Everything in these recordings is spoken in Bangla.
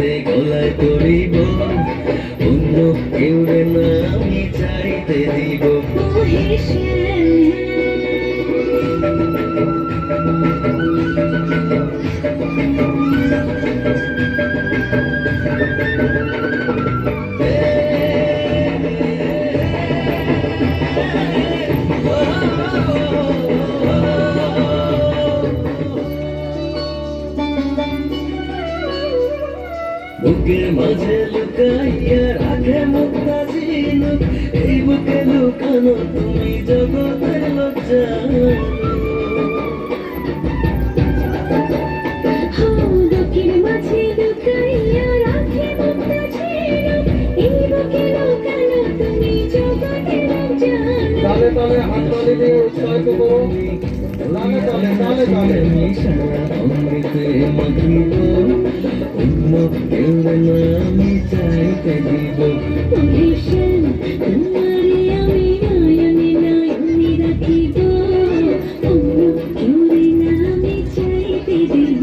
রে গলায় পড়িব, অন্য কেউ রে না আমি চাইতে দিব। বুকের মাঝে লুকাইয়া রাখে মুক্তা ঝিনুক, এই বুকে লুকানো তুমি জগতের লজ্জা। বুকের মাঝে লুকাইয়া রাখে মুক্তা ঝিনুক, এই বুকে লুকানো তুমি জগতের লজ্জা। তালে তালে হাততালি দিয়ে উৎসাহিত করো। তালে তালে তালে তালে সারা অমৃতে মাখিব, অন্য কেউ রে না আমি চাইতে দিব। তোমারে আমি নয়নে নয়নে রাখিব, অন্য কেউ রে না আমি চাইতে দিব।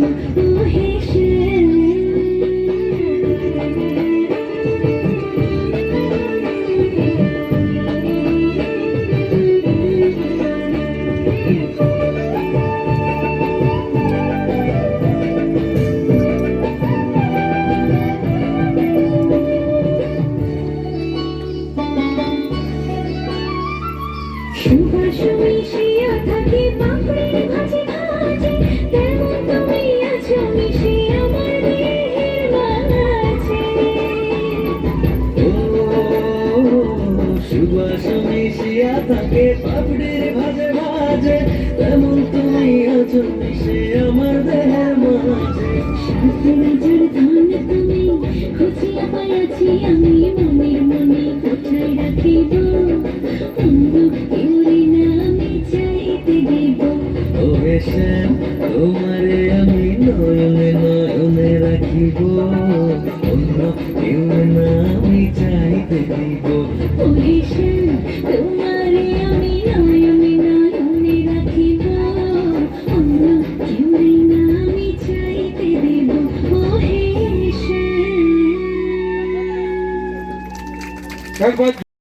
সুবাস মিশিয়া থাকে পাপড়ির ভাজে ভাজে, তেমন তুমি আছো মিশে আমার দেহের মাঝে। সুবাস মিশিয়া থাকে পাপড়ির ভাজে ভাজে, তেমন তুমি আছো মিশে আমার দেহের মাঝে। সাজের ধান তুমি খুঁজিয়া পাইয়াছি আমি মনের মনে কোথায় রাখিব, অন্য কেউ রে না আমি চাইতে দিব। ও হেসেন তোমারে আমি নয়নে নয়নে রাখিব, অন্য কেউ না আমি চাইতে দিব। ও হেসেন তোমারে আমি নয়নে নয়নে রাখিব, অন্য কেউ রে না আমি চাইতে দিব। ও হেসেন। একবার